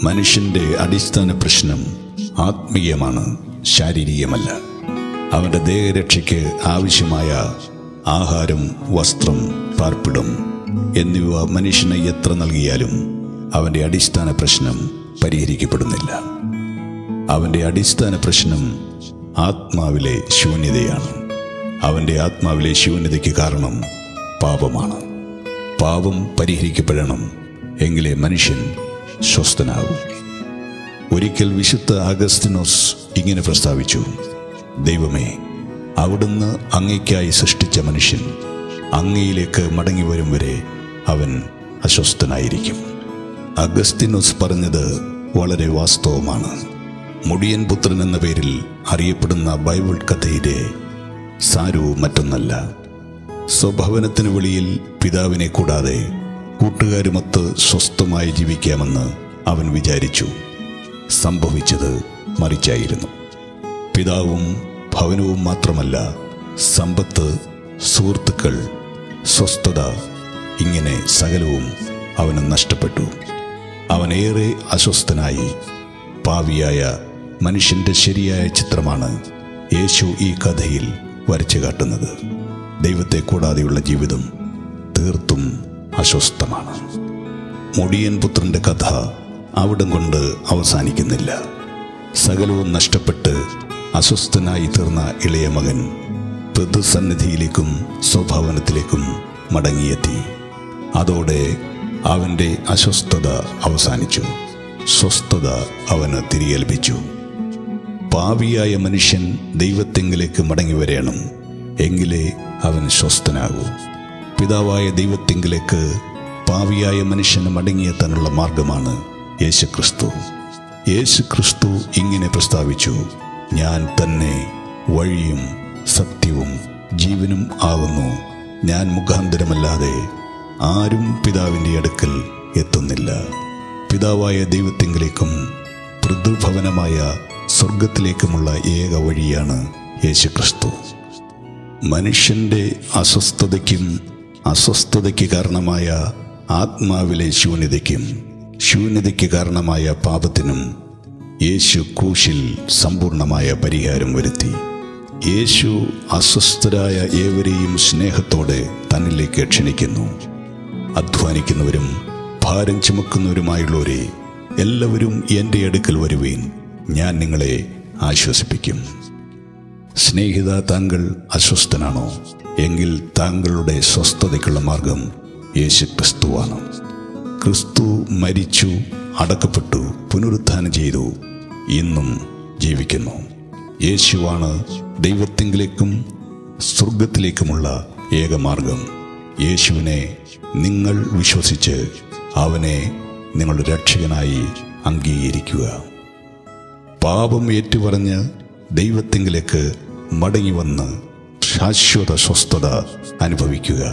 മനുഷ്യന്റെ അടിസ്ഥാന പ്രശ്നം ആത്മീയമാണ്, ശാരീരികമല്ല. അവന്റെ ദേഹരക്ഷയ്ക്ക് ആവശ്യമായ ആഹാരം, വസ്ത്രം, പാർപ്പിടം എന്നിവ മനുഷ്യന് എത്ര നൽകിയാലും അവന്റെ അടിസ്ഥാന പ്രശ്നം പരിഹരിക്കപ്പെടുന്നില്ല. അവന്റെ അടിസ്ഥാന പ്രശ്നം ആത്മാവിലെ ശൂന്യതയാണ്. അവന്റെ ആത്മാവിലെ ശൂന്യതയ്ക്ക് കാരണം പാപമാണ്. പാപം പരിഹരിക്കപ്പെടണം, എങ്കിലേ മനുഷ്യൻ സ്വസ്ഥനാകും. ഒരിക്കൽ വിശുദ്ധ അഗസ്തീനോസ് ഇങ്ങനെ പ്രസ്താവിച്ചു: ദൈവമേ, അവിടുന്ന് അങ്ങയ്ക്കായി സൃഷ്ടിച്ച മനുഷ്യൻ അങ്ങയിലേക്ക് മടങ്ങി വരും വരെ അവൻ അസ്വസ്ഥനായിരിക്കും. അഗസ്തീനോസ് പറഞ്ഞത് വളരെ വാസ്തവമാണ്. മുടിയൻ പുത്രൻ എന്ന പേരിൽ അറിയപ്പെടുന്ന ബൈബിൾ കഥയിലെ സാരവും മറ്റൊന്നല്ല. സ്വഭവനത്തിന് വെളിയിൽ പിതാവിനെ കൂടാതെ കൂട്ടുകാരുമൊത്ത് സ്വസ്ഥമായി ജീവിക്കാമെന്ന് അവൻ വിചാരിച്ചു. സംഭവിച്ചത് മറിച്ചായിരുന്നു. പിതാവും ഭവനവും മാത്രമല്ല, സമ്പത്ത്, സുഹൃത്തുക്കൾ, സ്വസ്ഥത, ഇങ്ങനെ സകലവും അവന് നഷ്ടപ്പെട്ടു. അവനേറെ അസ്വസ്ഥനായി. പാപിയായ മനുഷ്യന്റെ ശരിയായ ചിത്രമാണ് യേശു ഈ കഥയിൽ വരച്ചു കാട്ടുന്നത്. ദൈവത്തെ കൂടാതെയുള്ള ജീവിതം തീർത്തും അസ്വസ്ഥമാണ്. മുടിയൻ പുത്രന്റെ കഥ അവിടം കൊണ്ട് അവസാനിക്കുന്നില്ല. സകലവും നഷ്ടപ്പെട്ട് അസ്വസ്ഥനായി തീർന്ന ഇളയ മകൻ പിതൃസന്നിധിയിലേക്കും സ്വഭവനത്തിലേക്കും മടങ്ങിയെത്തി. അതോടെ അവന്റെ അസ്വസ്ഥത അവസാനിച്ചു. സ്വസ്ഥത അവന് തിരികെ ലഭിച്ചു. പാപിയായ മനുഷ്യൻ ദൈവത്തെങ്കിലേക്ക് മടങ്ങി വരേണം, എങ്കിലേ അവൻ സ്വസ്ഥനാകൂ. പിതാവായ ദൈവത്തെങ്കിലേക്ക് പാപിയായ മനുഷ്യന് മടങ്ങിയെത്താനുള്ള മാർഗമാണ് യേശുക്രിസ്തു. യേശുക്രിസ്തു ഇങ്ങനെ പ്രസ്താവിച്ചു: ഞാൻ തന്നെ വഴിയും സത്യവും ജീവനും ആകുന്നു. ഞാൻ മുഖാന്തരമല്ലാതെ ആരും പിതാവിൻ്റെ അടുക്കൽ എത്തുന്നില്ല. പിതാവായ ദൈവത്തെങ്കിലേക്കും പിതൃഭവനമായ സ്വർഗത്തിലേക്കുമുള്ള ഏക വഴിയാണ് യേശുക്രിസ്തു. മനുഷ്യന്റെ അസ്വസ്ഥതയ്ക്കും അസ്വസ്ഥതയ്ക്ക് കാരണമായ ആത്മാവിലെ ശൂന്യതയ്ക്കും ശൂന്യതയ്ക്ക് കാരണമായ പാപത്തിനും യേശു ക്രൂശിൽ സമ്പൂർണമായ പരിഹാരം വരുത്തി. യേശു അസ്വസ്ഥരായ ഏവരെയും സ്നേഹത്തോടെ തന്നിലേക്ക് ക്ഷണിക്കുന്നു. അധ്വാനിക്കുന്നവരും ഭാരം ചുമക്കുന്നവരുമായുള്ളവരെ, എല്ലാവരും എൻ്റെ അടുക്കൽ വരുവീൻ, ഞാൻ നിങ്ങളെ ആശ്വസിപ്പിക്കും. സ്നേഹിത, താങ്കൾ അസ്വസ്ഥനാണോ? എങ്കിൽ താങ്കളുടെ സ്വസ്ഥതയ്ക്കുള്ള മാർഗം യേശുക്രിസ്തുവാണ്. ക്രിസ്തു മരിച്ചു, അടക്കപ്പെട്ടു, പുനരുത്ഥാനം ചെയ്തു, ഇന്നും ജീവിക്കുന്നു. യേശുവാണ് ദൈവത്തെങ്കിലേക്കും സ്വർഗത്തിലേക്കുമുള്ള ഏകമാർഗം. യേശുവിനെ നിങ്ങൾ വിശ്വസിച്ച് അവനെ നിങ്ങളുടെ രക്ഷകനായി അംഗീകരിക്കുക. പാപം ഏറ്റുപറഞ്ഞ് ദൈവത്തെങ്കിലേക്ക് മടങ്ങി വന്ന് ശാശ്വത സ്വസ്ഥത അനുഭവിക്കുക.